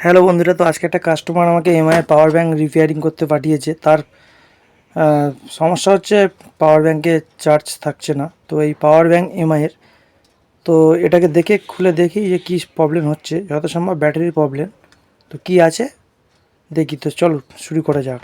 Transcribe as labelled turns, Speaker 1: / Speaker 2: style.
Speaker 1: Hello বন্ধুরা, তো আজকে একটা কাস্টমার আমাকে এমআইয়ের পাওয়ার ব্যাঙ্ক রিপেয়ারিং করতে পাঠিয়েছে। তার সমস্যা হচ্ছে পাওয়ার ব্যাঙ্কে চার্জ থাকছে না। তো এই পাওয়ার ব্যাঙ্ক এমআইয়ের, তো এটাকে দেখে খুলে দেখি যে কী প্রবলেম হচ্ছে। যত সম্ভব ব্যাটারির প্রবলেম। তো কি আছে দেখি, তো চলো শুরু করা যাক।